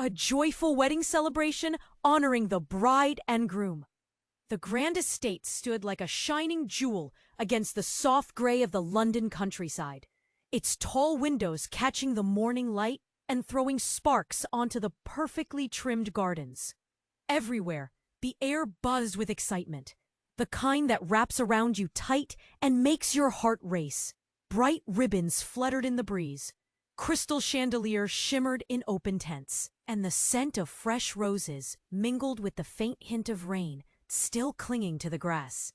A joyful wedding celebration honoring the bride and groom. The grand estate stood like a shining jewel against the soft gray of the London countryside, its tall windows catching the morning light and throwing sparks onto the perfectly trimmed gardens. Everywhere, the air buzzed with excitement, the kind that wraps around you tight and makes your heart race. Bright ribbons fluttered in the breeze, crystal chandeliers shimmered in open tents, and the scent of fresh roses mingled with the faint hint of rain still clinging to the grass.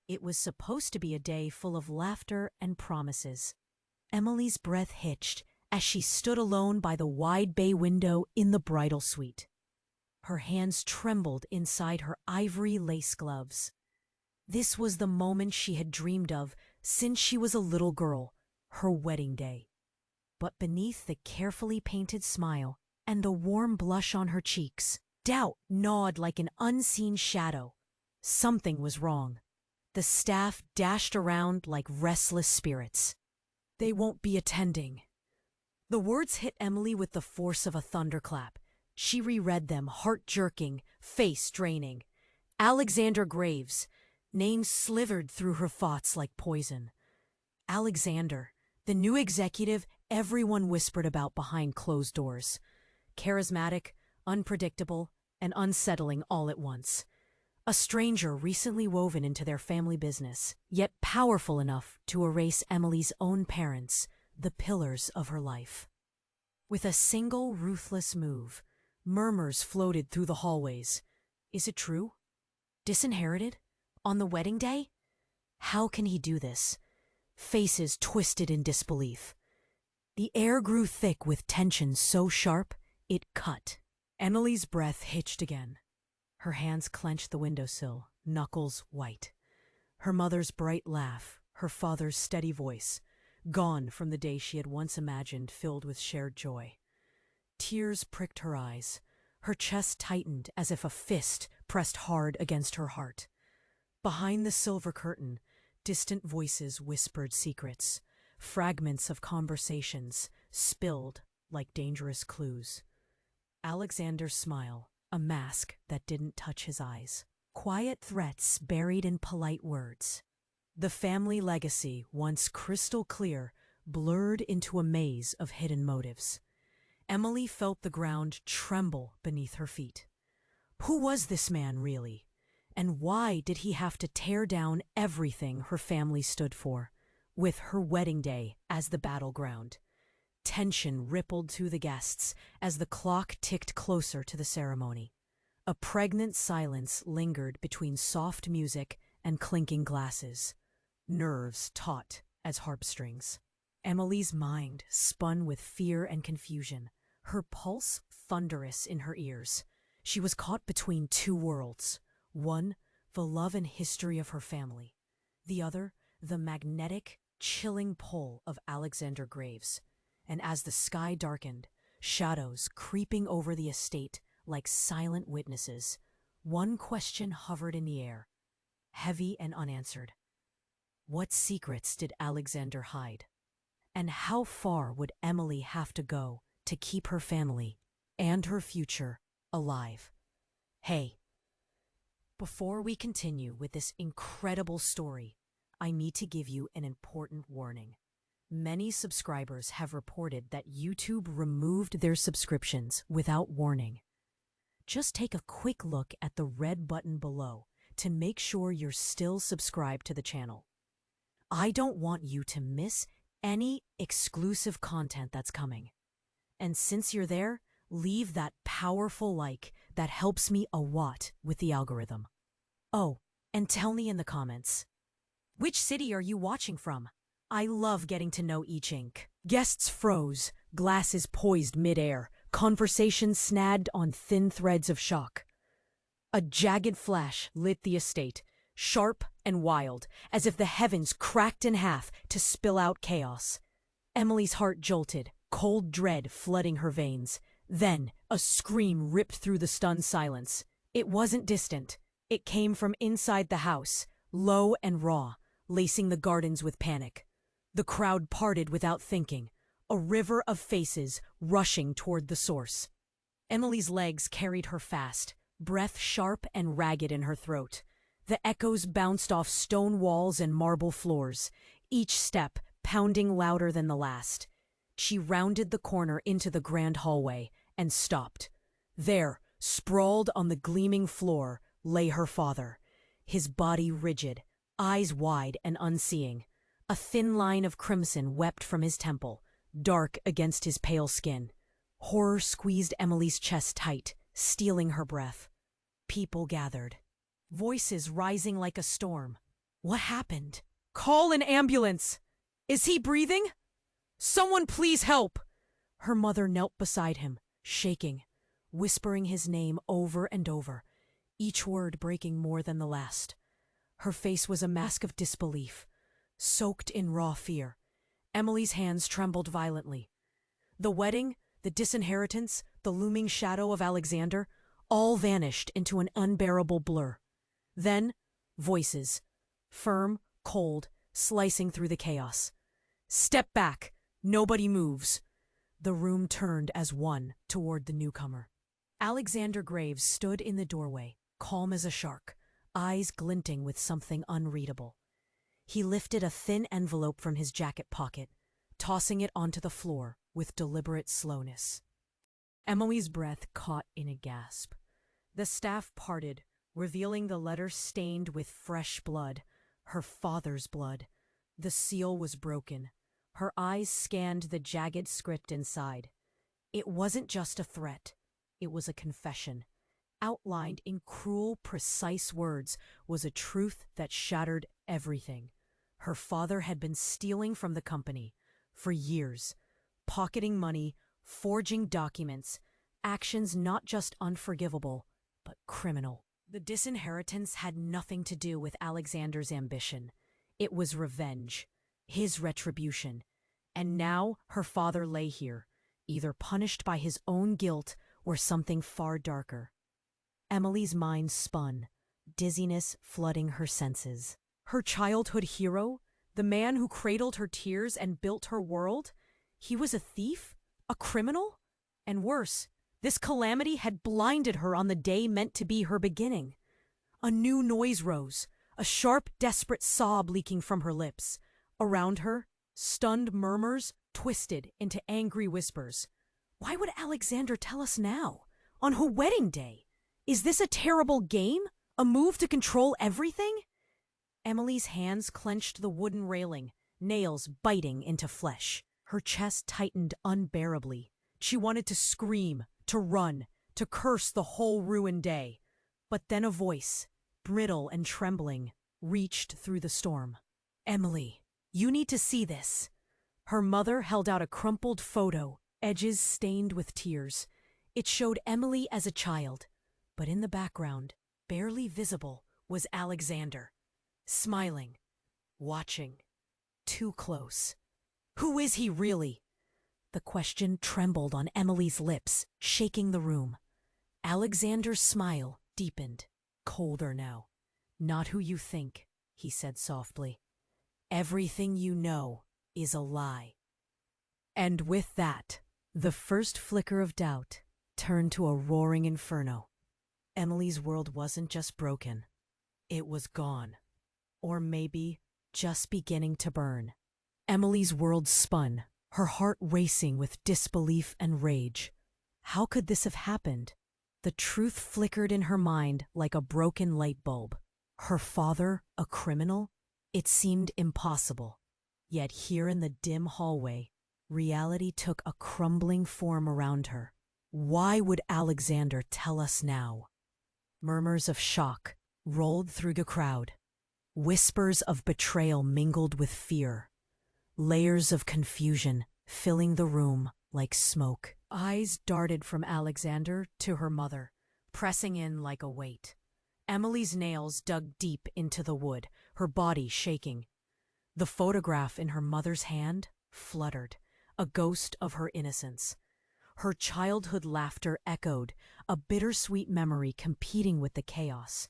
It was supposed to be a day full of laughter and promises. Emily's breath hitched as she stood alone by the wide bay window in the bridal suite. Her hands trembled inside her ivory lace gloves. This was the moment she had dreamed of since she was a little girl, her wedding day. But beneath the carefully painted smile and the warm blush on her cheeks, doubt gnawed like an unseen shadow. Something was wrong. The staff dashed around like restless spirits. "They won't be attending." The words hit Emily with the force of a thunderclap. She reread them, heart-jerking, face-draining. Alexander Graves. Names slithered through her thoughts like poison. Alexander, the new executive everyone whispered about behind closed doors. Charismatic, unpredictable, and unsettling all at once. A stranger recently woven into their family business, yet powerful enough to erase Emily's own parents, the pillars of her life. With a single ruthless move, murmurs floated through the hallways. Is it true? Disinherited? On the wedding day? How can he do this? Faces twisted in disbelief. The air grew thick with tension so sharp it cut. Emily's breath hitched again. Her hands clenched the windowsill, knuckles white. Her mother's bright laugh, her father's steady voice, gone from the day she had once imagined filled with shared joy. Tears pricked her eyes. Her chest tightened as if a fist pressed hard against her heart. Behind the silver curtain, distant voices whispered secrets, fragments of conversations spilled like dangerous clues. Alexander's smile, a mask that didn't touch his eyes. Quiet threats buried in polite words. The family legacy, once crystal clear, blurred into a maze of hidden motives. Emily felt the ground tremble beneath her feet. Who was this man, really? And why did he have to tear down everything her family stood for, with her wedding day as the battleground? Tension rippled through the guests as the clock ticked closer to the ceremony. A pregnant silence lingered between soft music and clinking glasses, nerves taut as harpstrings. Emily's mind spun with fear and confusion, her pulse thunderous in her ears. She was caught between two worlds. One, the love and history of her family. The other, the magnetic, chilling pull of Alexander Graves. And as the sky darkened, shadows creeping over the estate like silent witnesses, one question hovered in the air, heavy and unanswered. What secrets did Alexander hide? And how far would Emily have to go to keep her family and her future alive? Hey, before we continue with this incredible story, I need to give you an important warning. Many subscribers have reported that YouTube removed their subscriptions without warning. Just take a quick look at the red button below to make sure you're still subscribed to the channel. I don't want you to miss any exclusive content that's coming. And since you're there, leave that powerful like that helps me a lot with the algorithm. Oh, and tell me in the comments, which city are you watching from? I love getting to know each ink. Guests froze, glasses poised midair, conversations snagged on thin threads of shock. A jagged flash lit the estate, sharp and wild, as if the heavens cracked in half to spill out chaos. Emily's heart jolted, cold dread flooding her veins. Then, a scream ripped through the stunned silence. It wasn't distant. It came from inside the house, low and raw, lacing the gardens with panic. The crowd parted without thinking, a river of faces rushing toward the source. Emily's legs carried her fast, breath sharp and ragged in her throat. The echoes bounced off stone walls and marble floors, each step pounding louder than the last. She rounded the corner into the grand hallway and stopped. There, sprawled on the gleaming floor, lay her father, his body rigid, eyes wide and unseeing. A thin line of crimson wept from his temple, dark against his pale skin. Horror squeezed Emily's chest tight, stealing her breath. People gathered, voices rising like a storm. What happened? Call an ambulance! Is he breathing? Someone please help! Her mother knelt beside him, shaking, whispering his name over and over, each word breaking more than the last. Her face was a mask of disbelief, soaked in raw fear. Emily's hands trembled violently. The wedding, the disinheritance, the looming shadow of Alexander, all vanished into an unbearable blur. Then, voices, firm, cold, slicing through the chaos. Step back! Nobody moves! The room turned as one toward the newcomer. Alexander Graves stood in the doorway, calm as a shark, eyes glinting with something unreadable. He lifted a thin envelope from his jacket pocket, tossing it onto the floor with deliberate slowness. Emily's breath caught in a gasp. The staff parted, revealing the letter stained with fresh blood, her father's blood. The seal was broken. Her eyes scanned the jagged script inside. It wasn't just a threat. It was a confession. Outlined in cruel, precise words was a truth that shattered everything. Her father had been stealing from the company for years, pocketing money, forging documents, actions not just unforgivable, but criminal. The disinheritance had nothing to do with Alexander's ambition. It was revenge, his retribution. And now her father lay here, either punished by his own guilt or something far darker. Emily's mind spun, dizziness flooding her senses. Her childhood hero, the man who cradled her tears and built her world, he was a thief? A criminal? And worse, this calamity had blinded her on the day meant to be her beginning. A new noise rose, a sharp, desperate sob leaking from her lips. Around her, stunned murmurs twisted into angry whispers. Why would Alexander tell us now, on her wedding day? Is this a terrible game? A move to control everything? Emily's hands clenched the wooden railing, nails biting into flesh. Her chest tightened unbearably. She wanted to scream, to run, to curse the whole ruined day. But then a voice, brittle and trembling, reached through the storm. Emily, you need to see this. Her mother held out a crumpled photo, edges stained with tears. It showed Emily as a child, but in the background, barely visible, was Alexander, smiling, watching, too close. Who is he really? The question trembled on Emily's lips, shaking the room. Alexander's smile deepened, colder now. Not who you think, he said softly. Everything you know is a lie. And with that, the first flicker of doubt turned to a roaring inferno. Emily's world wasn't just broken. It was gone. Or maybe just beginning to burn. Emily's world spun, her heart racing with disbelief and rage. How could this have happened? The truth flickered in her mind like a broken light bulb. Her father, a criminal? It seemed impossible. Yet here in the dim hallway, reality took a crumbling form around her. Why would Alexander tell us now? Murmurs of shock rolled through the crowd. Whispers of betrayal mingled with fear. Layers of confusion filling the room like smoke. Eyes darted from Alexander to her mother, pressing in like a weight. Emily's nails dug deep into the wood, her body shaking. The photograph in her mother's hand fluttered, a ghost of her innocence. Her childhood laughter echoed, a bittersweet memory competing with the chaos.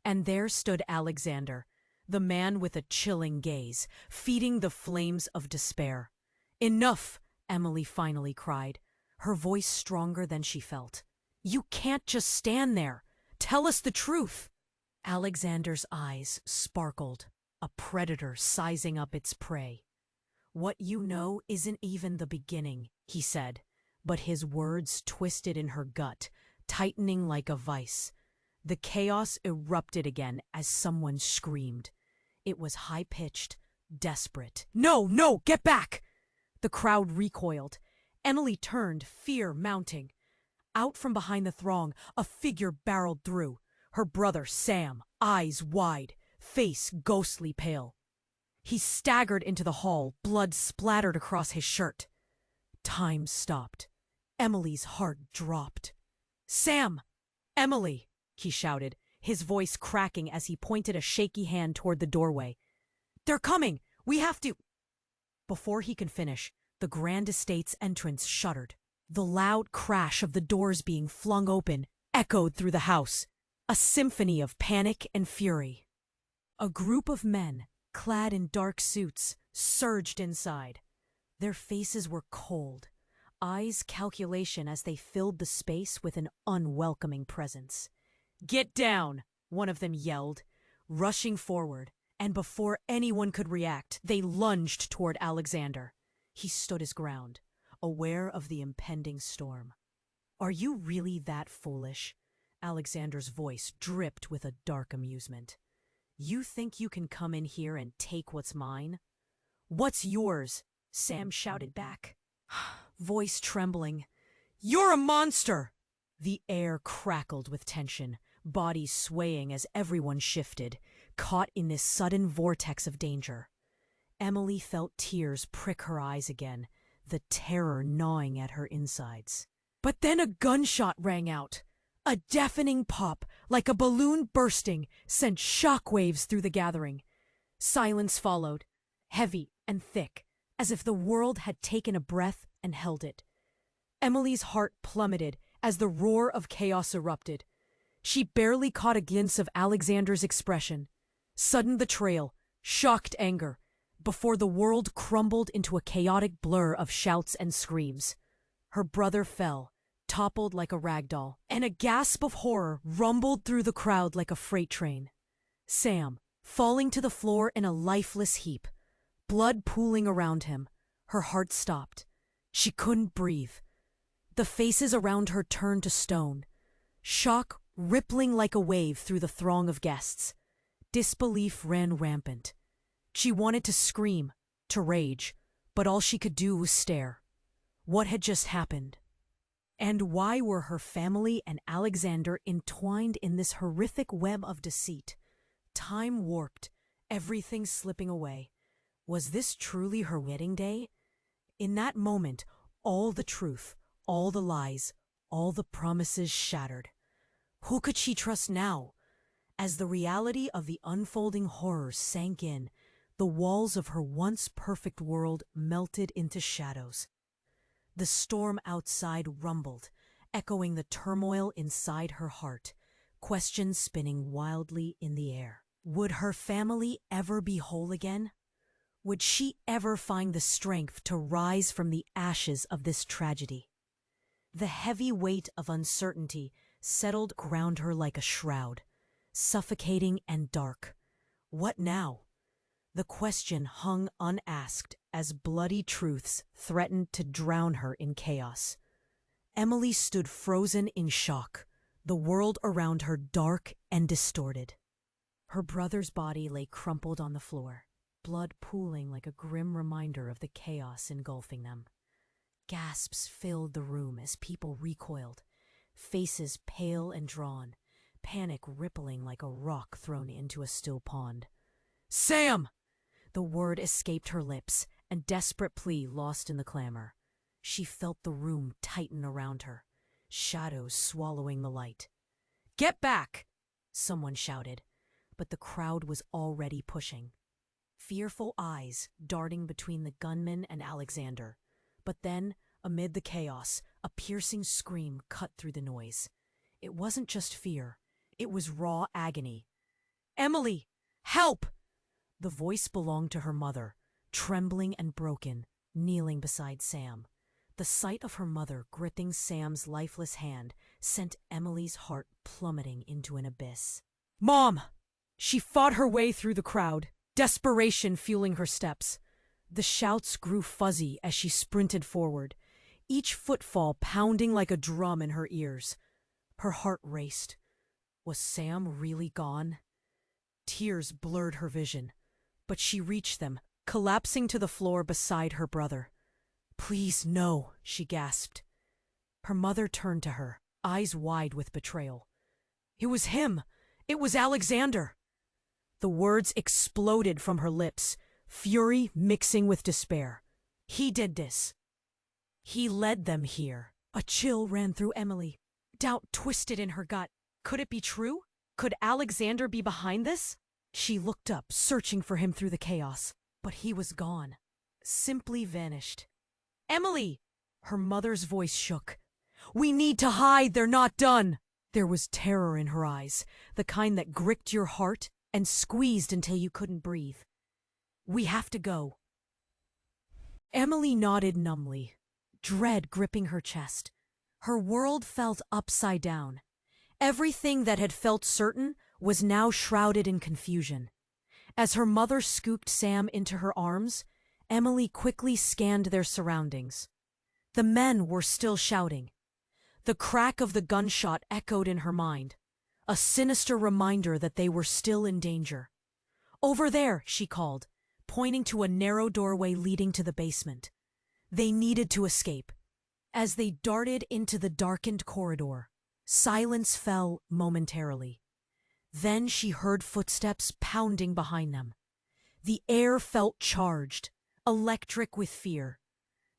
And there stood Alexander, the man with a chilling gaze, feeding the flames of despair. Enough, Emily finally cried, her voice stronger than she felt. You can't just stand there. Tell us the truth. Alexander's eyes sparkled, a predator sizing up its prey. What you know isn't even the beginning, he said, but his words twisted in her gut, tightening like a vice. The chaos erupted again as someone screamed. It was high-pitched, desperate. No, no, get back! The crowd recoiled. Emily turned, fear mounting. Out from behind the throng, a figure barreled through. Her brother, Sam, eyes wide, face ghostly pale. He staggered into the hall, blood splattered across his shirt. Time stopped. Emily's heart dropped. "Sam! Emily!" he shouted, his voice cracking as he pointed a shaky hand toward the doorway. "They're coming! We have to—" Before he could finish, the Grand Estate's entrance shuddered. The loud crash of the doors being flung open echoed through the house, a symphony of panic and fury. A group of men, clad in dark suits, surged inside. Their faces were cold, eyes calculation as they filled the space with an unwelcoming presence. "Get down!" one of them yelled, rushing forward, and before anyone could react, they lunged toward Alexander. He stood his ground, aware of the impending storm. "Are you really that foolish?" Alexander's voice dripped with a dark amusement. "You think you can come in here and take what's mine?" "What's yours?" Sam shouted back, voice trembling. "You're a monster!" The air crackled with tension, bodies swaying as everyone shifted, caught in this sudden vortex of danger. Emily felt tears prick her eyes again, the terror gnawing at her insides. But then a gunshot rang out. A deafening pop, like a balloon bursting, sent shockwaves through the gathering. Silence followed, heavy and thick, as if the world had taken a breath and held it. Emily's heart plummeted as the roar of chaos erupted. She barely caught a glimpse of Alexander's expression. Sudden betrayal, shocked anger, before the world crumbled into a chaotic blur of shouts and screams. Her brother fell, toppled like a rag doll, and a gasp of horror rumbled through the crowd like a freight train. Sam, falling to the floor in a lifeless heap, blood pooling around him. Her heart stopped. She couldn't breathe. The faces around her turned to stone, shock rippling like a wave through the throng of guests. Disbelief ran rampant. She wanted to scream, to rage, but all she could do was stare. What had just happened? And why were her family and Alexander entwined in this horrific web of deceit? Time warped, everything slipping away. Was this truly her wedding day? In that moment, all the truth, all the lies, all the promises shattered. Who could she trust now? As the reality of the unfolding horror sank in, the walls of her once perfect world melted into shadows. The storm outside rumbled, echoing the turmoil inside her heart, questions spinning wildly in the air. Would her family ever be whole again? Would she ever find the strength to rise from the ashes of this tragedy? The heavy weight of uncertainty settled around her like a shroud, suffocating and dark. What now? The question hung unasked as bloody truths threatened to drown her in chaos. Emily stood frozen in shock, the world around her dark and distorted. Her brother's body lay crumpled on the floor, blood pooling like a grim reminder of the chaos engulfing them. Gasps filled the room as people recoiled, faces pale and drawn, panic rippling like a rock thrown into a still pond. "Sam!" The word escaped her lips, a desperate plea lost in the clamor. She felt the room tighten around her, shadows swallowing the light. "Get back!" someone shouted, but the crowd was already pushing. Fearful eyes darting between the gunman and Alexander. But then, amid the chaos, a piercing scream cut through the noise. It wasn't just fear, it was raw agony. "Emily! Help!" The voice belonged to her mother, trembling and broken, kneeling beside Sam. The sight of her mother gripping Sam's lifeless hand sent Emily's heart plummeting into an abyss. "Mom!" She fought her way through the crowd, desperation fueling her steps. The shouts grew fuzzy as she sprinted forward, each footfall pounding like a drum in her ears. Her heart raced. Was Sam really gone? Tears blurred her vision, but she reached them, collapsing to the floor beside her brother. "Please, no," she gasped. Her mother turned to her, eyes wide with betrayal. "It was him! It was Alexander!" The words exploded from her lips, fury mixing with despair. "He did this. He led them here." A chill ran through Emily. Doubt twisted in her gut. Could it be true? Could Alexander be behind this? She looked up, searching for him through the chaos. But he was gone. Simply vanished. "Emily!" Her mother's voice shook. "We need to hide! They're not done!" There was terror in her eyes, the kind that gripped your heart and squeezed until you couldn't breathe. "We have to go." Emily nodded numbly, dread gripping her chest. Her world felt upside down. Everything that had felt certain was now shrouded in confusion. As her mother scooped Sam into her arms, Emily quickly scanned their surroundings. The men were still shouting. The crack of the gunshot echoed in her mind, a sinister reminder that they were still in danger. "Over there," she called, pointing to a narrow doorway leading to the basement. They needed to escape. As they darted into the darkened corridor, silence fell momentarily. Then she heard footsteps pounding behind them. The air felt charged, electric with fear.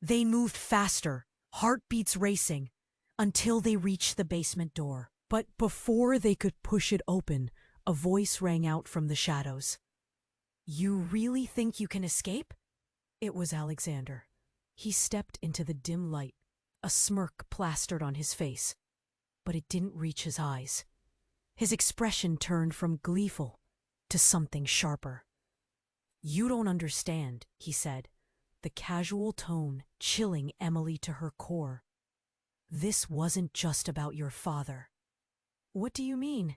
They moved faster, heartbeats racing, until they reached the basement door. But before they could push it open, a voice rang out from the shadows. "You really think you can escape?" It was Alexander. He stepped into the dim light, a smirk plastered on his face, but it didn't reach his eyes. His expression turned from gleeful to something sharper. "You don't understand," he said, the casual tone chilling Emily to her core. "This wasn't just about your father." "What do you mean?"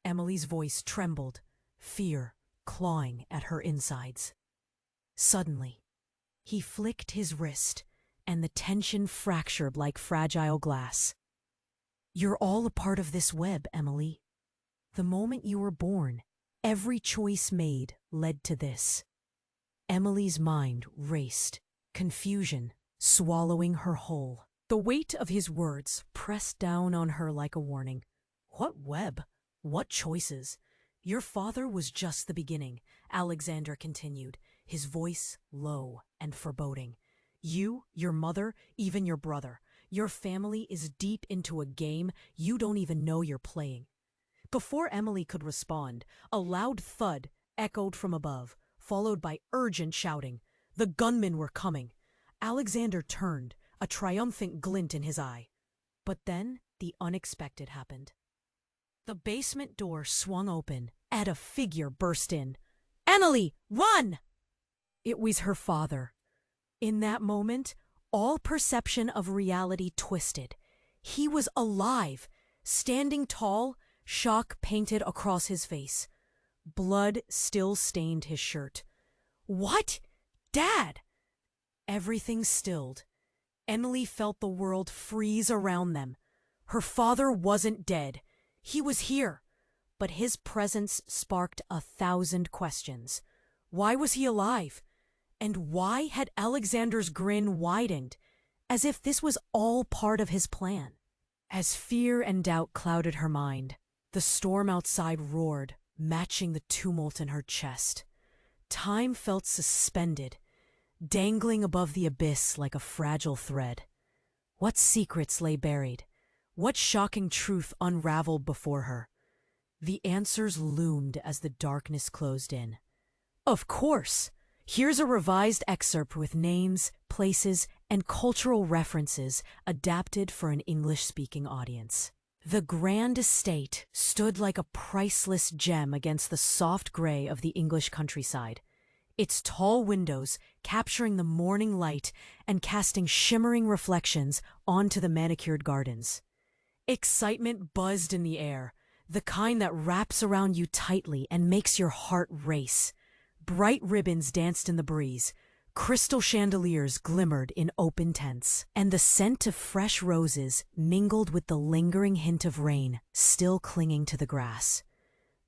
Emily's voice trembled, fear clawing at her insides. Suddenly, he flicked his wrist, and the tension fractured like fragile glass. "You're all a part of this web, Emily. The moment you were born, every choice made led to this." Emily's mind raced, confusion swallowing her whole. The weight of his words pressed down on her like a warning. "What web? What choices? Your father was just the beginning," Alexander continued, his voice low and foreboding. "You, your mother, even your brother, your family is deep into a game you don't even know you're playing." Before Emily could respond, a loud thud echoed from above, followed by urgent shouting. The gunmen were coming. Alexander turned, a triumphant glint in his eye. But then the unexpected happened. The basement door swung open, and a figure burst in. "Emily, run!" It was her father. In that moment, all perception of reality twisted. He was alive, standing tall, shock painted across his face. Blood still stained his shirt. "What? Dad!" Everything stilled. Emily felt the world freeze around them. Her father wasn't dead. He was here. But his presence sparked 1,000 questions. Why was he alive? And why had Alexander's grin widened, as if this was all part of his plan? As fear and doubt clouded her mind, the storm outside roared, matching the tumult in her chest. Time felt suspended, dangling above the abyss like a fragile thread. What secrets lay buried? What shocking truth unraveled before her? The answers loomed as the darkness closed in. Of course! Here's a revised excerpt with names, places, and cultural references adapted for an English-speaking audience. The grand estate stood like a priceless gem against the soft gray of the English countryside, its tall windows capturing the morning light and casting shimmering reflections onto the manicured gardens. Excitement buzzed in the air, the kind that wraps around you tightly and makes your heart race. Bright ribbons danced in the breeze, crystal chandeliers glimmered in open tents, and the scent of fresh roses mingled with the lingering hint of rain still clinging to the grass.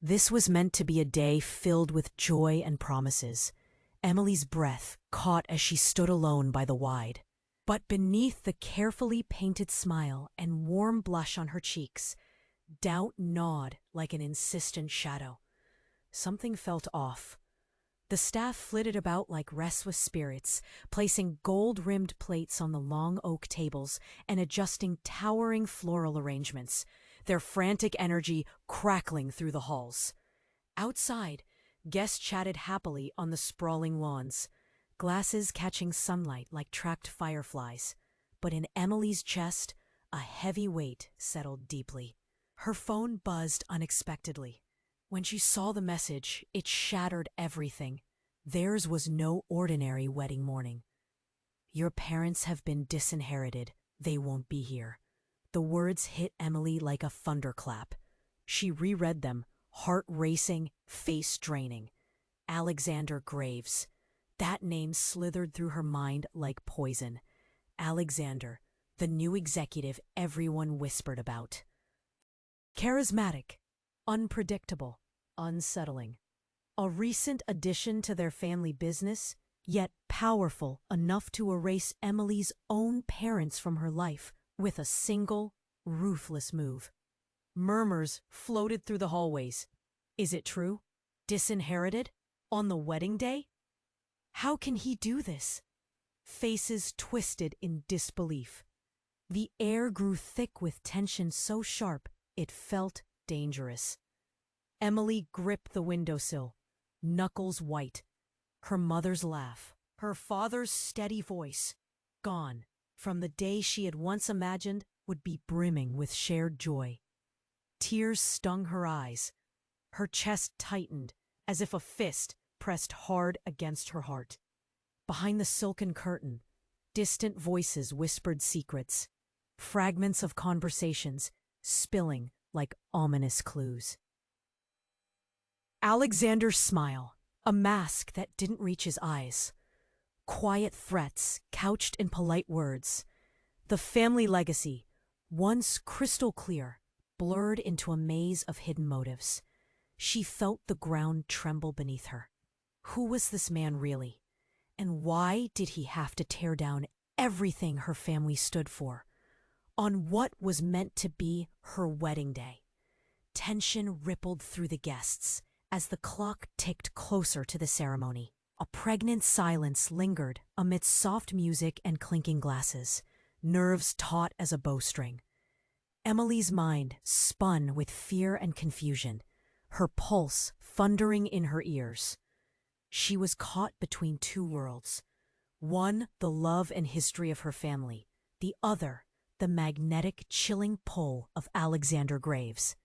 This was meant to be a day filled with joy and promises. Emily's breath caught as she stood alone by the wide. But beneath the carefully painted smile and warm blush on her cheeks, doubt gnawed like an insistent shadow. Something felt off. The staff flitted about like restless spirits, placing gold-rimmed plates on the long oak tables and adjusting towering floral arrangements, their frantic energy crackling through the halls. Outside, guests chatted happily on the sprawling lawns, glasses catching sunlight like tracked fireflies. But in Emily's chest, a heavy weight settled deeply. Her phone buzzed unexpectedly. When she saw the message, it shattered everything. Theirs was no ordinary wedding morning. "Your parents have been disinherited. They won't be here." The words hit Emily like a thunderclap. She reread them, heart racing, face draining. Alexander Graves. That name slithered through her mind like poison. Alexander, the new executive everyone whispered about. Charismatic, unpredictable, unsettling. A recent addition to their family business, yet powerful enough to erase Emily's own parents from her life with a single, ruthless move. Murmurs floated through the hallways. Is it true? Disinherited? On the wedding day? How can he do this? Faces twisted in disbelief. The air grew thick with tension so sharp it felt dangerous. Emily gripped the windowsill, knuckles white. Her mother's laugh, her father's steady voice, gone from the day she had once imagined would be brimming with shared joy. Tears stung her eyes. Her chest tightened as if a fist pressed hard against her heart. Behind the silken curtain, distant voices whispered secrets, fragments of conversations spilling like ominous clues. Alexander's smile, a mask that didn't reach his eyes. Quiet threats couched in polite words. The family legacy, once crystal clear, blurred into a maze of hidden motives. She felt the ground tremble beneath her. Who was this man really? And why did he have to tear down everything her family stood for? On what was meant to be her wedding day? Tension rippled through the guests as the clock ticked closer to the ceremony. A pregnant silence lingered amidst soft music and clinking glasses, nerves taut as a bowstring. Emily's mind spun with fear and confusion, her pulse thundering in her ears. She was caught between two worlds. One, the love and history of her family. The other, the magnetic, chilling pull of Alexander Graves.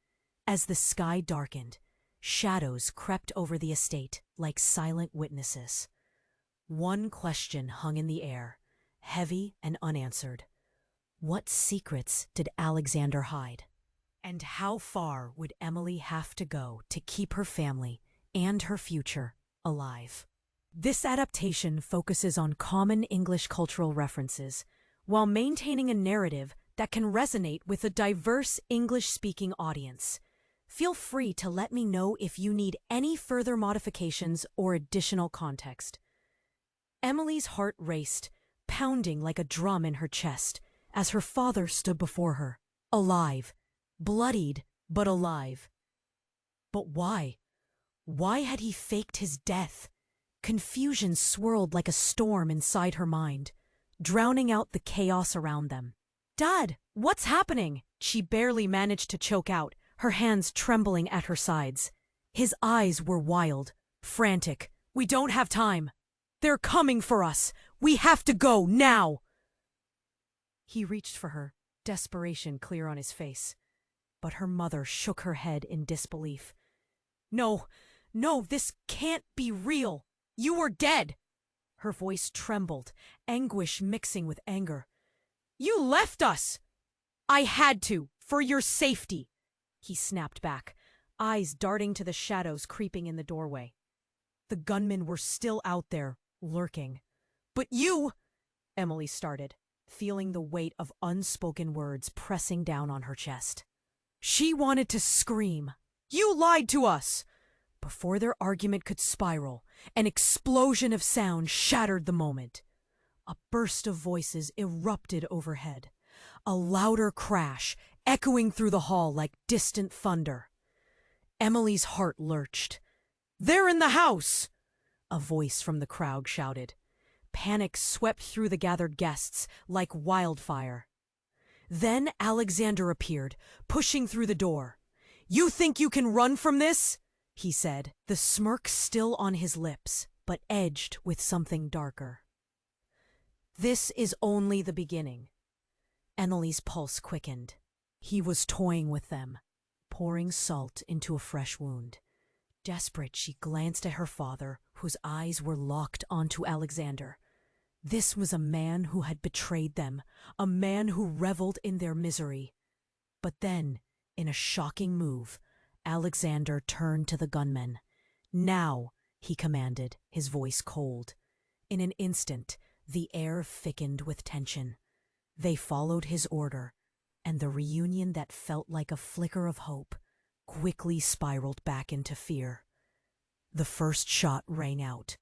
As the sky darkened, shadows crept over the estate like silent witnesses. One question hung in the air, heavy and unanswered. What secrets did Alexander hide? And how far would Emily have to go to keep her family and her future alive? This adaptation focuses on common English cultural references while maintaining a narrative that can resonate with a diverse English-speaking audience. Feel free to let me know if you need any further modifications or additional context. Emily's heart raced, pounding like a drum in her chest, as her father stood before her, alive, bloodied but alive. But why? Why had he faked his death? Confusion swirled like a storm inside her mind, drowning out the chaos around them. "Dad, what's happening?" She barely managed to choke out, her hands trembling at her sides. His eyes were wild, frantic. "We don't have time. They're coming for us. We have to go now." He reached for her, desperation clear on his face. But her mother shook her head in disbelief. "No, no, this can't be real. You were dead." Her voice trembled, anguish mixing with anger. "You left us!" "I had to, For your safety, he snapped back, eyes darting to the shadows creeping in the doorway. The gunmen were still out there, lurking. But you, Emily started, feeling the weight of unspoken words pressing down on her chest. She wanted to scream. You lied to us! Before their argument could spiral, an explosion of sound shattered the moment. A burst of voices erupted overhead, a louder crash echoing through the hall like distant thunder. Emily's heart lurched. They're in the house! A voice from the crowd shouted. Panic swept through the gathered guests like wildfire. Then Alexander appeared, pushing through the door. You think you can run from this? He said, the smirk still on his lips, but edged with something darker. This is only the beginning. Emily's pulse quickened. He was toying with them, pouring salt into a fresh wound. Desperate, she glanced at her father, whose eyes were locked onto Alexander. This was a man who had betrayed them, a man who reveled in their misery. But then, in a shocking move, Alexander turned to the gunmen. Now, he commanded, his voice cold. In an instant, the air thickened with tension. They followed his order, and the reunion that felt like a flicker of hope quickly spiraled back into fear. The first shot rang out.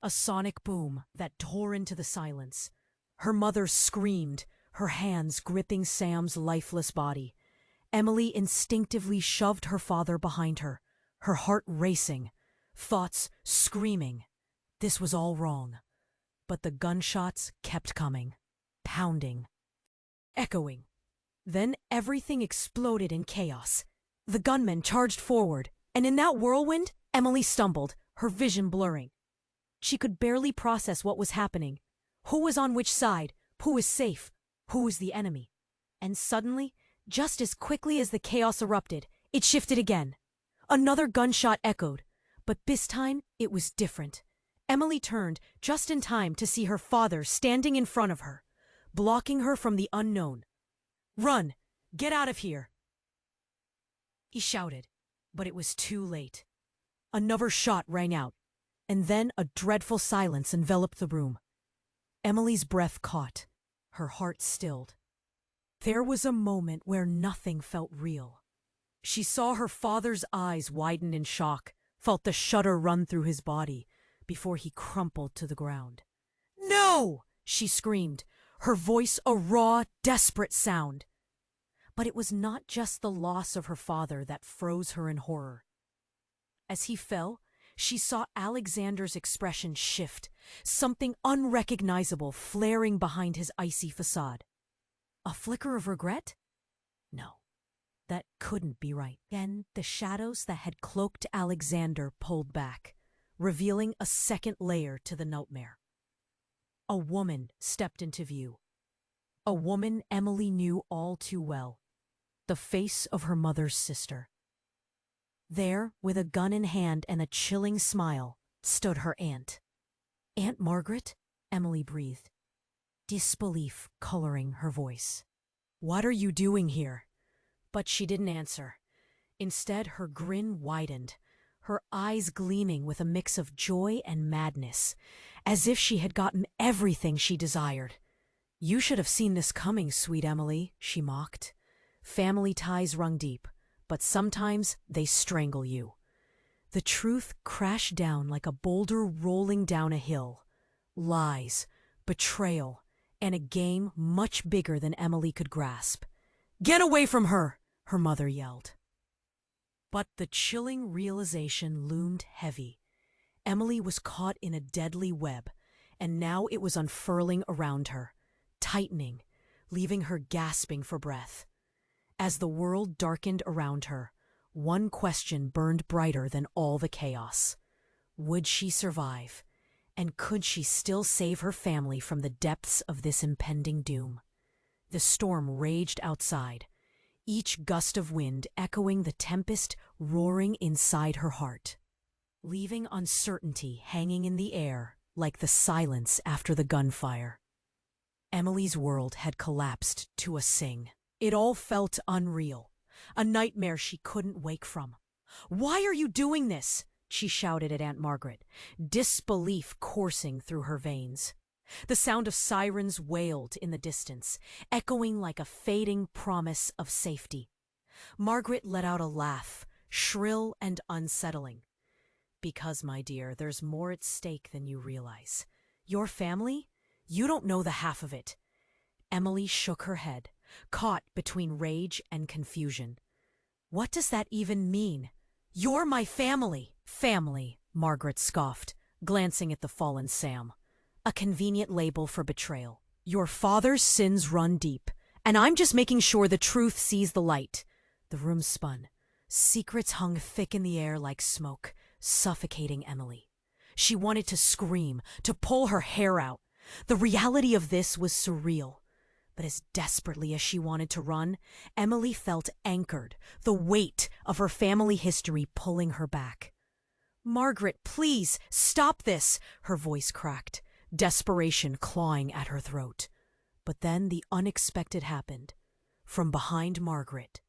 A sonic boom that tore into the silence. Her mother screamed, her hands gripping Sam's lifeless body. Emily instinctively shoved her father behind her, her heart racing, thoughts screaming. This was all wrong. But the gunshots kept coming, pounding, echoing. Then everything exploded in chaos. The gunmen charged forward, and in that whirlwind, Emily stumbled, her vision blurring. She could barely process what was happening. Who was on which side? Who was safe? Who was the enemy? And suddenly, just as quickly as the chaos erupted, it shifted again. Another gunshot echoed, but this time it was different. Emily turned just in time to see her father standing in front of her, blocking her from the unknown. Run! Get out of here! He shouted, but it was too late. Another shot rang out, and then a dreadful silence enveloped the room. Emily's breath caught, her heart stilled. There was a moment where nothing felt real. She saw her father's eyes widen in shock, felt the shudder run through his body, before he crumpled to the ground. No! She screamed, her voice a raw, desperate sound. But it was not just the loss of her father that froze her in horror. As he fell, she saw Alexander's expression shift, something unrecognizable flaring behind his icy facade. A flicker of regret? No, that couldn't be right. Then the shadows that had cloaked Alexander pulled back, revealing a second layer to the nightmare. A woman stepped into view. A woman Emily knew all too well. The face of her mother's sister. There, with a gun in hand and a chilling smile, stood her aunt. Aunt Margaret? Emily breathed, disbelief coloring her voice. What are you doing here? But she didn't answer. Instead, her grin widened, her eyes gleaming with a mix of joy and madness, as if she had gotten everything she desired. You should have seen this coming, sweet Emily, she mocked. Family ties run deep, but sometimes they strangle you. The truth crashed down like a boulder rolling down a hill. Lies, betrayal, and a game much bigger than Emily could grasp. Get away from her, her mother yelled. But the chilling realization loomed heavy. Emily was caught in a deadly web, and now it was unfurling around her, tightening, leaving her gasping for breath. As the world darkened around her, one question burned brighter than all the chaos. Would she survive? And could she still save her family from the depths of this impending doom? The storm raged outside, each gust of wind echoing the tempest roaring inside her heart, leaving uncertainty hanging in the air like the silence after the gunfire. Emily's world had collapsed to a sing. It all felt unreal, a nightmare she couldn't wake from. "Why are you doing this?" she shouted at Aunt Margaret, disbelief coursing through her veins. The sound of sirens wailed in the distance, echoing like a fading promise of safety. Margaret let out a laugh, shrill and unsettling. "Because, my dear, there's more at stake than you realize. Your family? You don't know the half of it." Emily shook her head, caught between rage and confusion. "What does that even mean? You're my family." "Family," Margaret scoffed, glancing at the fallen Sam. "A convenient label for betrayal. Your father's sins run deep, and I'm just making sure the truth sees the light." The room spun. Secrets hung thick in the air like smoke, suffocating Emily. She wanted to scream, to pull her hair out. The reality of this was surreal. But as desperately as she wanted to run, Emily felt anchored, the weight of her family history pulling her back. "Margaret, please, stop this!" Her voice cracked, desperation clawing at her throat. But then the unexpected happened. From behind Margaret,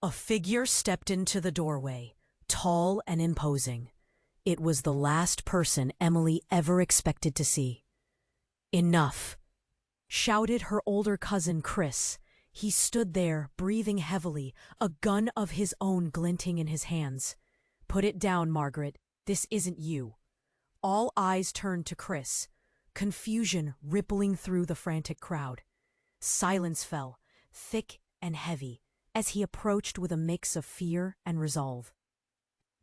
a figure stepped into the doorway, tall and imposing. It was the last person Emily ever expected to see. "Enough!" shouted her older cousin Chris. He stood there, breathing heavily, a gun of his own glinting in his hands. "Put it down, Margaret. This isn't you." All eyes turned to Chris, confusion rippling through the frantic crowd. Silence fell, thick and heavy, as he approached with a mix of fear and resolve.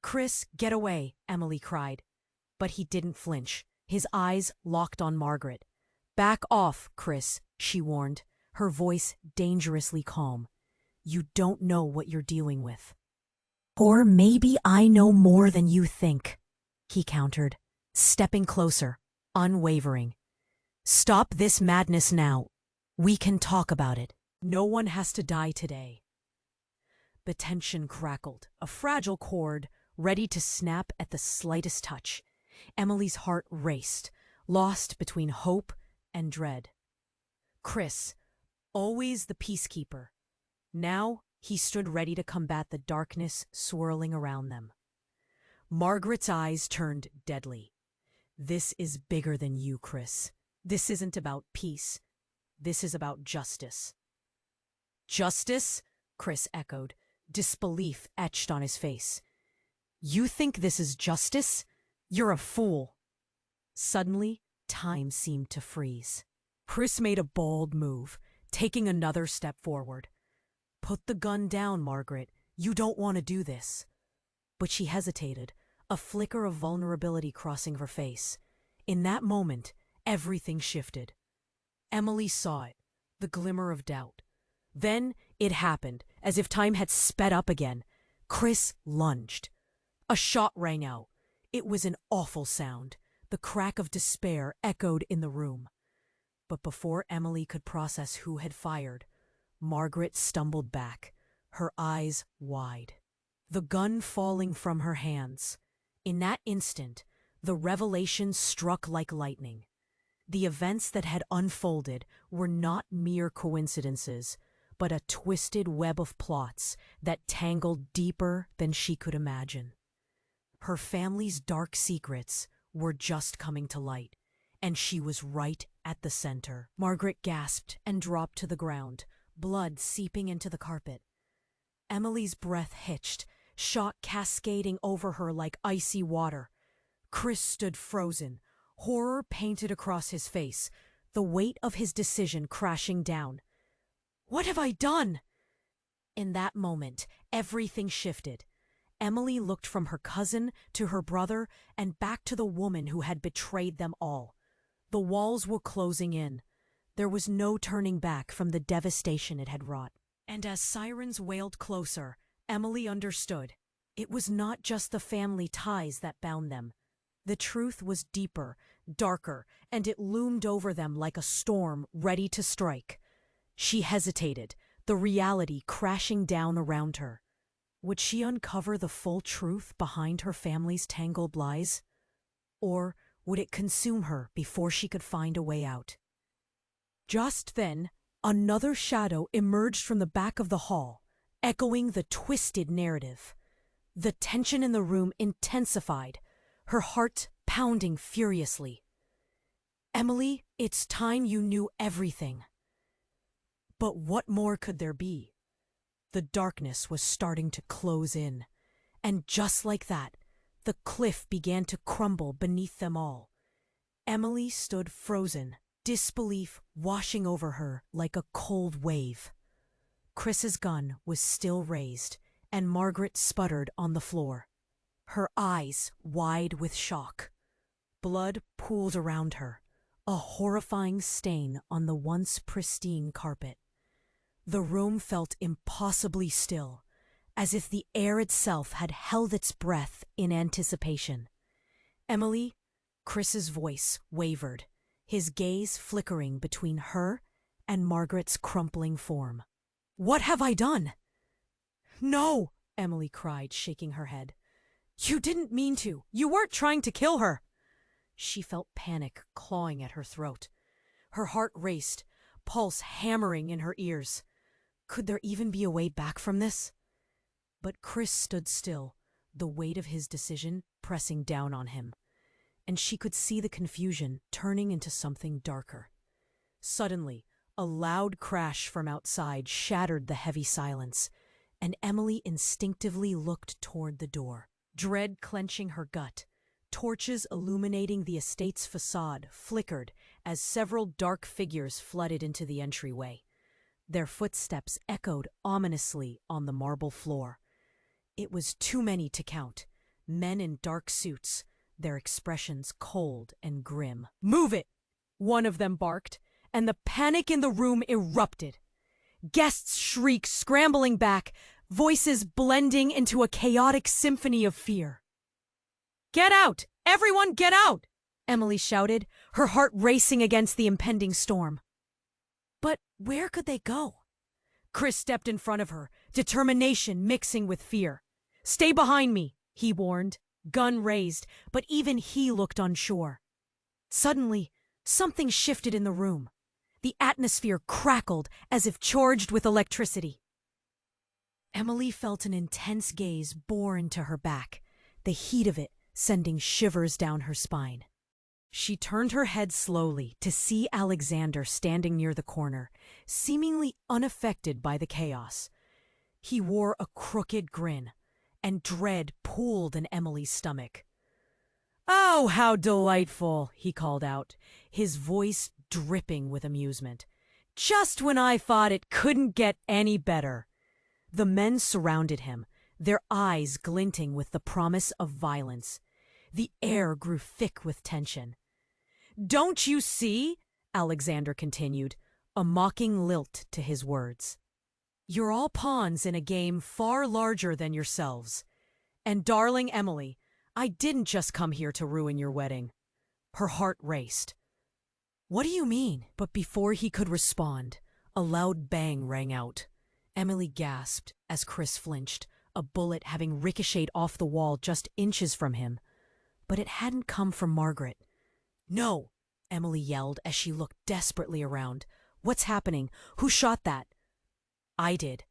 "Chris, get away," Emily cried. But he didn't flinch, his eyes locked on Margaret. "Back off, Chris," she warned, her voice dangerously calm. "You don't know what you're dealing with." "Or maybe I know more than you think," he countered, stepping closer, unwavering. "Stop this madness now. We can talk about it. No one has to die today." The tension crackled, a fragile cord ready to snap at the slightest touch. Emily's heart raced, lost between hope and dread. Chris, always the peacekeeper. Now he stood ready to combat the darkness swirling around them. Margaret's eyes turned deadly. "This is bigger than you, Chris. This isn't about peace. This is about justice." "Justice?" Chris echoed, disbelief etched on his face. "You think this is justice? You're a fool." Suddenly, time seemed to freeze. Chris made a bold move, taking another step forward. "Put the gun down, Margaret. You don't want to do this." But she hesitated, a flicker of vulnerability crossing her face. In that moment, everything shifted. Emily saw it, the glimmer of doubt. Then it happened, as if time had sped up again. Chris lunged. A shot rang out. It was an awful sound. The crack of despair echoed in the room. But before Emily could process who had fired, Margaret stumbled back, her eyes wide, the gun falling from her hands. In that instant, the revelation struck like lightning. The events that had unfolded were not mere coincidences, but a twisted web of plots that tangled deeper than she could imagine. Her family's dark secrets were just coming to light, and she was right at the center. Margaret gasped and dropped to the ground, blood seeping into the carpet. Emily's breath hitched, shock cascading over her like icy water. Chris stood frozen, horror painted across his face, the weight of his decision crashing down. "What have I done?" In that moment, everything shifted. Emily looked from her cousin to her brother and back to the woman who had betrayed them all. The walls were closing in. There was no turning back from the devastation it had wrought. And as sirens wailed closer, Emily understood. It was not just the family ties that bound them. The truth was deeper, darker, and it loomed over them like a storm ready to strike. She hesitated, the reality crashing down around her. Would she uncover the full truth behind her family's tangled lies? Or would it consume her before she could find a way out? Just then, Another shadow emerged from the back of the hall, echoing the twisted narrative. The tension in the room intensified, her heart pounding furiously. Emily, it's time you knew everything. But what more could there be? The darkness was starting to close in, and just like that, the cliff began to crumble beneath them all. Emily stood frozen, disbelief washing over her like a cold wave. Chris's gun was still raised, and Margaret sputtered on the floor, her eyes wide with shock. Blood pooled around her, a horrifying stain on the once pristine carpet. The room felt impossibly still, as if the air itself had held its breath in anticipation. Emily, Chris's voice wavered, his gaze flickering between her and Margaret's crumpling form. "What have I done?" "No!" Emily cried, shaking her head. "You didn't mean to. You weren't trying to kill her." She felt panic clawing at her throat. Her heart raced, pulse hammering in her ears. Could there even be a way back from this? But Chris stood still, the weight of his decision pressing down on him. And she could see the confusion turning into something darker. Suddenly, a loud crash from outside shattered the heavy silence, and Emily instinctively looked toward the door, dread clenching her gut. Torches illuminating the estate's facade flickered as several dark figures flooded into the entryway. Their footsteps echoed ominously on the marble floor. It was too many to count. Men in dark suits, their expressions cold and grim. "Move it!" one of them barked, and the panic in the room erupted. Guests shrieked, scrambling back, voices blending into a chaotic symphony of fear. "Get out! Everyone get out!" Emily shouted, her heart racing against the impending storm. But where could they go? Chris stepped in front of her, determination mixing with fear. "Stay behind me," he warned, gun raised, but even he looked unsure. Suddenly, something shifted in the room. The atmosphere crackled as if charged with electricity. Emily felt an intense gaze bore into her back, the heat of it sending shivers down her spine. She turned her head slowly to see Alexander standing near the corner, seemingly unaffected by the chaos. He wore a crooked grin, and dread pooled in Emily's stomach. "Oh, how delightful," he called out, his voice dripping with amusement. "Just when I thought it couldn't get any better." The men surrounded him, their eyes glinting with the promise of violence. The air grew thick with tension. "Don't you see?" Alexander continued, a mocking lilt to his words. "You're all pawns in a game far larger than yourselves. And darling Emily, I didn't just come here to ruin your wedding." Her heart raced. "What do you mean?" But before he could respond, a loud bang rang out. Emily gasped as Chris flinched, a bullet having ricocheted off the wall just inches from him. But it hadn't come from Margaret. "No!" Emily yelled as she looked desperately around. "What's happening? Who shot that?" "I did,"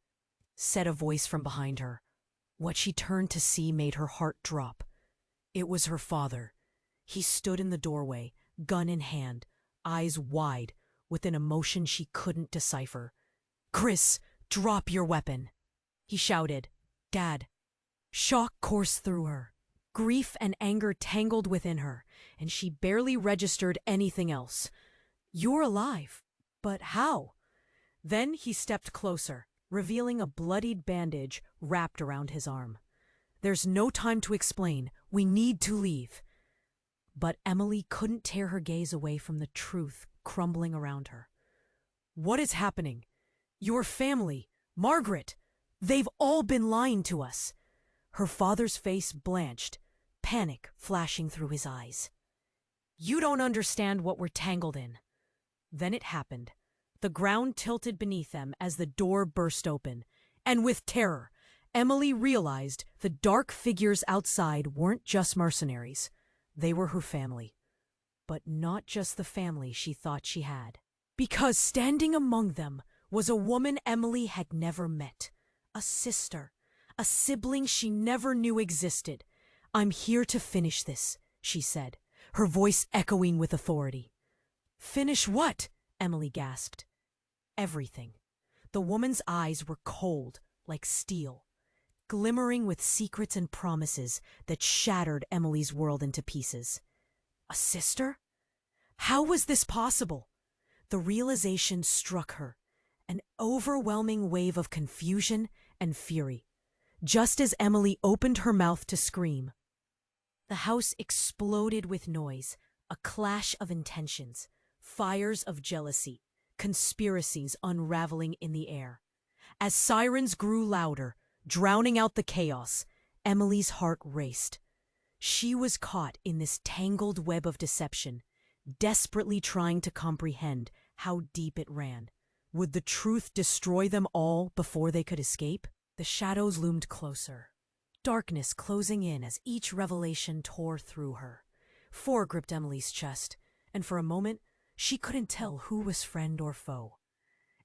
said a voice from behind her. What she turned to see made her heart drop. It was her father. He stood in the doorway, gun in hand, eyes wide, with an emotion she couldn't decipher. "Chris, drop your weapon," he shouted. "Dad." Shock coursed through her. Grief and anger tangled within her, and she barely registered anything else. "You're alive. But how?" Then he stepped closer, revealing a bloodied bandage wrapped around his arm. "There's no time to explain. We need to leave." But Emily couldn't tear her gaze away from the truth crumbling around her. "What is happening? Your family, Margaret, they've all been lying to us." Her father's face blanched, panic flashing through his eyes. "You don't understand what we're tangled in." Then it happened. The ground tilted beneath them as the door burst open, and with terror, Emily realized the dark figures outside weren't just mercenaries. They were her family. But not just the family she thought she had. Because standing among them was a woman Emily had never met. A sister. A sibling she never knew existed. "I'm here to finish this," she said, her voice echoing with authority. "Finish what?" Emily gasped. Everything. The woman's eyes were cold, like steel, glimmering with secrets and promises that shattered Emily's world into pieces. A sister? How was this possible? The realization struck her, an overwhelming wave of confusion and fury. Just as Emily opened her mouth to scream, the house exploded with noise, a clash of intentions, fires of jealousy, conspiracies unraveling in the air. As sirens grew louder, drowning out the chaos, Emily's heart raced. She was caught in this tangled web of deception, desperately trying to comprehend how deep it ran. Would the truth destroy them all before they could escape? The shadows loomed closer, darkness closing in as each revelation tore through her. Fear gripped Emily's chest, and for a moment she couldn't tell who was friend or foe.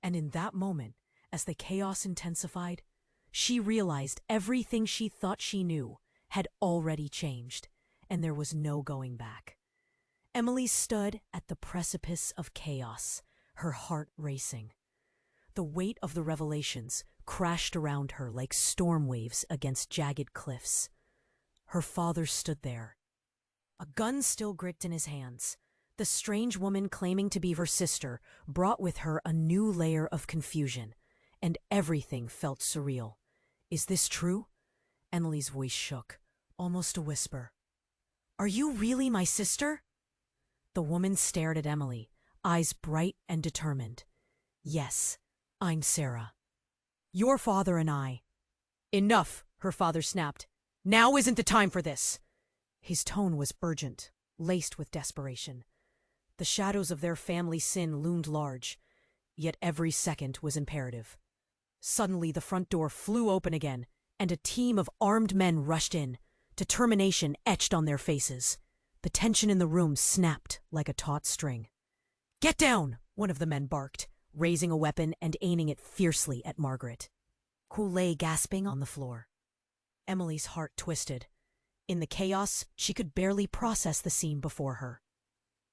And in that moment, as the chaos intensified, she realized everything she thought she knew had already changed, and there was no going back. Emily stood at the precipice of chaos, her heart racing. The weight of the revelations crashed around her like storm waves against jagged cliffs. Her father stood there, a gun still gripped in his hands. The strange woman claiming to be her sister brought with her a new layer of confusion, and everything felt surreal. "Is this true?" Emily's voice shook, almost a whisper. "Are you really my sister?" The woman stared at Emily, eyes bright and determined. "Yes, I'm Sarah. Your father and I." "Enough," her father snapped. "Now isn't the time for this." His tone was urgent, laced with desperation. The shadows of their family sin loomed large, yet every second was imperative. Suddenly the front door flew open again, and a team of armed men rushed in, determination etched on their faces. The tension in the room snapped like a taut string. "Get down!" one of the men barked, raising a weapon and aiming it fiercely at Margaret, who lay gasping on the floor. Emily's heart twisted. In the chaos, she could barely process the scene before her.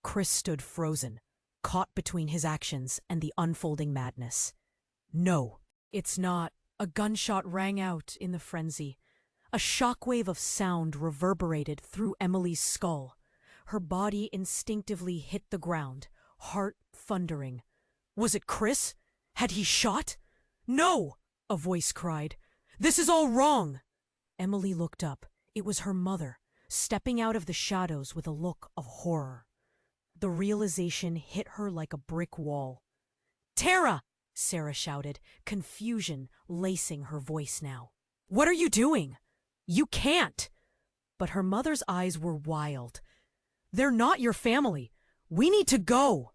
Chris stood frozen, caught between his actions and the unfolding madness. "No, it's not." A gunshot rang out in the frenzy. A shockwave of sound reverberated through Emily's skull. Her body instinctively hit the ground, heart thundering. Was it Chris? Had he shot? "No!" a voice cried. "This is all wrong!" Emily looked up. It was her mother, stepping out of the shadows with a look of horror. The realization hit her like a brick wall. "Tara!" Sarah shouted, confusion lacing her voice now. "What are you doing? You can't!" But her mother's eyes were wild. "They're not your family. We need to go!"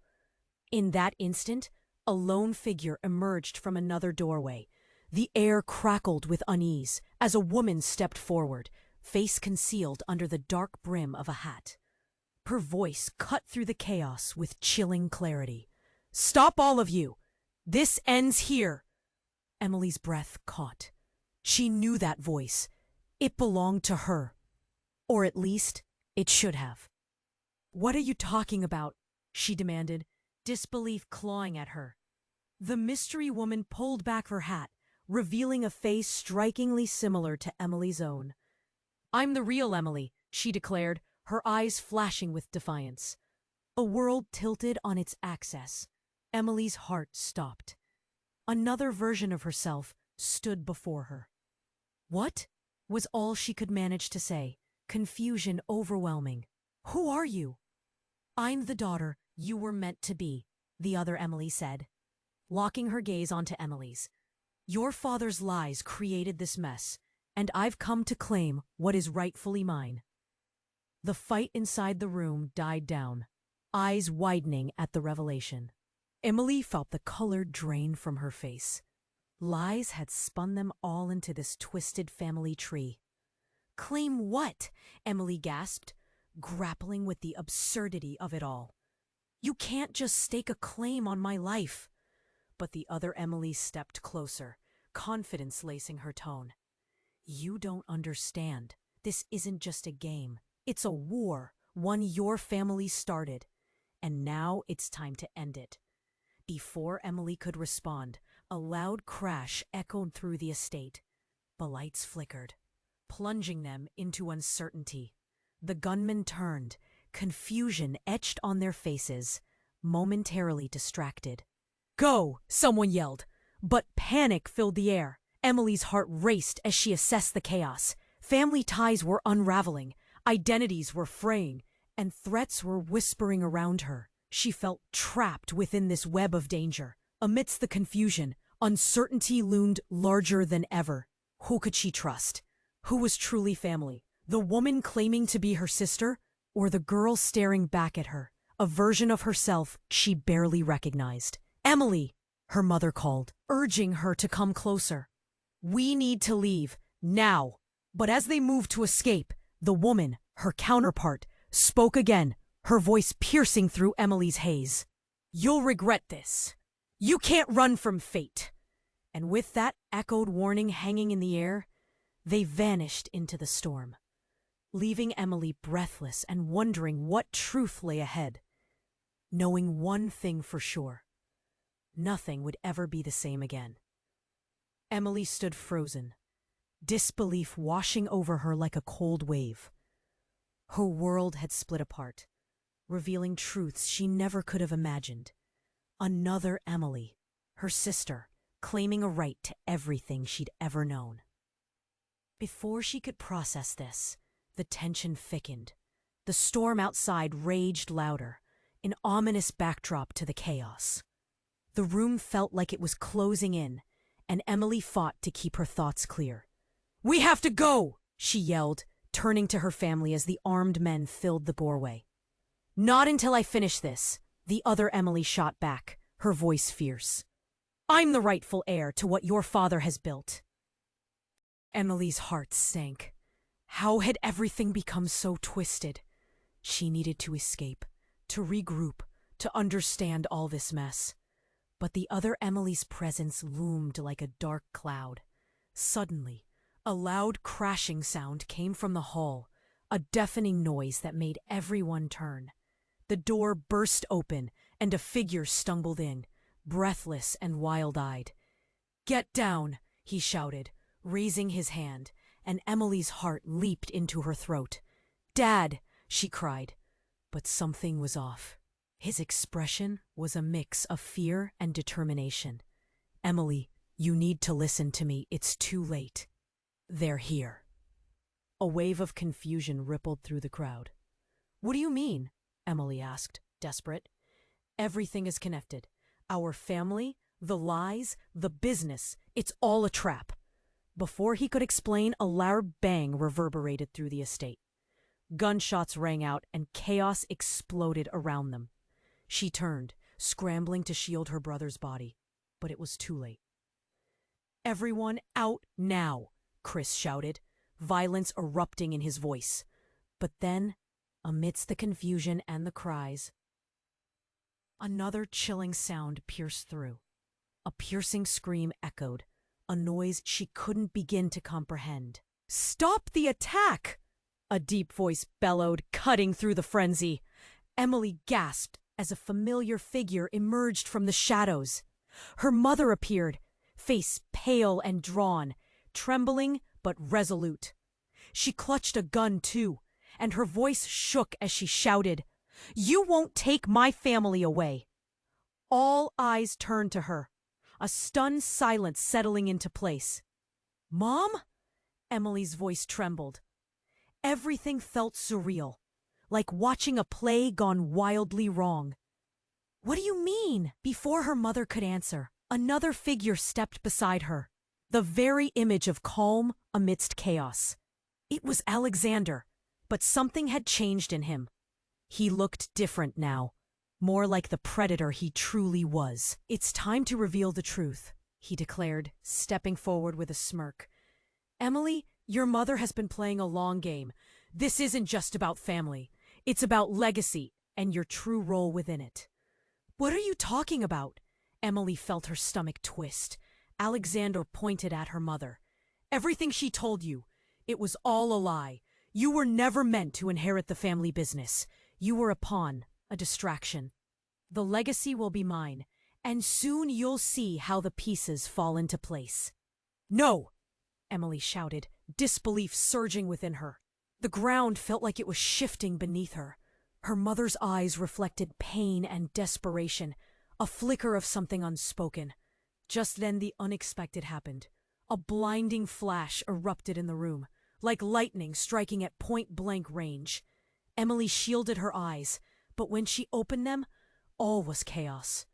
In that instant, a lone figure emerged from another doorway. The air crackled with unease as a woman stepped forward, face concealed under the dark brim of a hat. Her voice cut through the chaos with chilling clarity. "Stop, all of you! This ends here!" Emily's breath caught. She knew that voice. It belonged to her. Or at least, it should have. "What are you talking about?" she demanded, disbelief clawing at her. The mystery woman pulled back her hat, revealing a face strikingly similar to Emily's own. "I'm the real Emily," she declared, her eyes flashing with defiance. A world tilted on its axis. Emily's heart stopped. Another version of herself stood before her. "What?" was all she could manage to say, confusion overwhelming. "Who are you?" "I'm the daughter you were meant to be," the other Emily said, locking her gaze onto Emily's. "Your father's lies created this mess, and I've come to claim what is rightfully mine." The fight inside the room died down, eyes widening at the revelation. Emily felt the color drain from her face. Lies had spun them all into this twisted family tree. "Claim what?" Emily gasped, grappling with the absurdity of it all. You can't just stake a claim on my life. But the other Emily stepped closer, confidence lacing her tone. You don't understand. This isn't just a game. It's a war, one your family started. And now it's time to end it. Before Emily could respond, a loud crash echoed through the estate. The lights flickered, plunging them into uncertainty. The gunmen turned, confusion etched on their faces, momentarily distracted. Go! Someone yelled, but panic filled the air. Emily's heart raced as she assessed the chaos. Family ties were unraveling, identities were fraying, and threats were whispering around her. She felt trapped within this web of danger. Amidst the confusion, uncertainty loomed larger than ever. Who could she trust? Who was truly family? The woman claiming to be her sister, or the girl staring back at her, a version of herself she barely recognized? Emily, her mother called, urging her to come closer. We need to leave, now. But as they moved to escape, the woman, her counterpart, spoke again, her voice piercing through Emily's haze. You'll regret this. You can't run from fate. And with that echoed warning hanging in the air, they vanished into the storm, leaving Emily breathless and wondering what truth lay ahead. Knowing one thing for sure. Nothing would ever be the same again. Emily stood frozen, disbelief washing over her like a cold wave. Her world had split apart, revealing truths she never could have imagined. Another Emily, her sister, claiming a right to everything she'd ever known. Before she could process this, the tension thickened. The storm outside raged louder, an ominous backdrop to the chaos. The room felt like it was closing in, and Emily fought to keep her thoughts clear. We have to go, she yelled, turning to her family as the armed men filled the doorway. Not until I finish this, the other Emily shot back, her voice fierce. I'm the rightful heir to what your father has built. Emily's heart sank. How had everything become so twisted? She needed to escape, to regroup, to understand all this mess. But the other Emily's presence loomed like a dark cloud. Suddenly, a loud crashing sound came from the hall, a deafening noise that made everyone turn. The door burst open, and a figure stumbled in, breathless and wild-eyed. Get down, he shouted, raising his hand, and Emily's heart leaped into her throat. Dad, she cried, but something was off. His expression was a mix of fear and determination. Emily, you need to listen to me. It's too late. They're here. A wave of confusion rippled through the crowd. What do you mean? Emily asked, desperate. Everything is connected. Our family, the lies, the business. It's all a trap. Before he could explain, a loud bang reverberated through the estate. Gunshots rang out and chaos exploded around them. She turned, scrambling to shield her brother's body, but it was too late. Everyone out now, Chris shouted, violence erupting in his voice. But then, amidst the confusion and the cries, another chilling sound pierced through. A piercing scream echoed, a noise she couldn't begin to comprehend. Stop the attack! A deep voice bellowed, cutting through the frenzy. Emily gasped as a familiar figure emerged from the shadows. Her mother appeared, face pale and drawn, trembling but resolute. She clutched a gun too, and her voice shook as she shouted, "You won't take my family away!" All eyes turned to her, a stunned silence settling into place. "Mom?" Emily's voice trembled. Everything felt surreal, like watching a play gone wildly wrong. What do you mean? Before her mother could answer, another figure stepped beside her, the very image of calm amidst chaos. It was Alexander, but something had changed in him. He looked different now, more like the predator he truly was. It's time to reveal the truth, he declared, stepping forward with a smirk. Emily, your mother has been playing a long game. This isn't just about family. It's about legacy and your true role within it. What are you talking about? Emily felt her stomach twist. Alexander pointed at her mother. Everything she told you, it was all a lie. You were never meant to inherit the family business. You were a pawn, a distraction. The legacy will be mine, and soon you'll see how the pieces fall into place. No! Emily shouted, disbelief surging within her. The ground felt like it was shifting beneath her. Her mother's eyes reflected pain and desperation, a flicker of something unspoken. Just then the unexpected happened. A blinding flash erupted in the room, like lightning striking at point-blank range. Emily shielded her eyes, but when she opened them, all was chaos.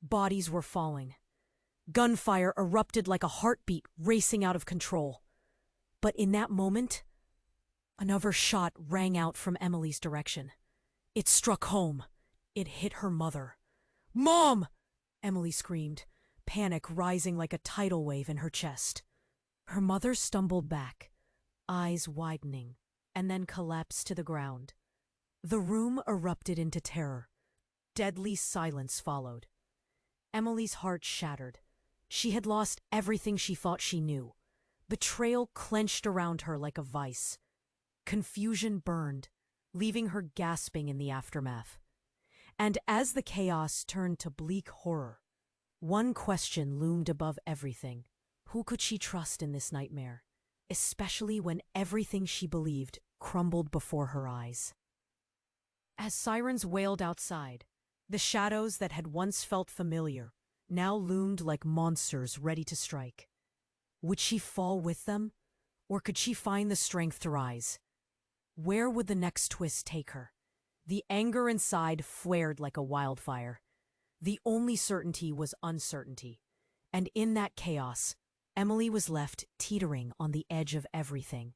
Bodies were falling. Gunfire erupted like a heartbeat racing out of control. But in that moment, another shot rang out from Emily's direction. It struck home. It hit her mother. "Mom!" Emily screamed, panic rising like a tidal wave in her chest. Her mother stumbled back, eyes widening, and then collapsed to the ground. The room erupted into terror. Deadly silence followed. Emily's heart shattered. She had lost everything she thought she knew. Betrayal clenched around her like a vice. Confusion burned, leaving her gasping in the aftermath. And as the chaos turned to bleak horror, one question loomed above everything. Who could she trust in this nightmare, especially when everything she believed crumbled before her eyes? As sirens wailed outside, the shadows that had once felt familiar now loomed like monsters ready to strike. Would she fall with them, or could she find the strength to rise? Where would the next twist take her? The anger inside flared like a wildfire. The only certainty was uncertainty, and in that chaos, Emily was left teetering on the edge of everything.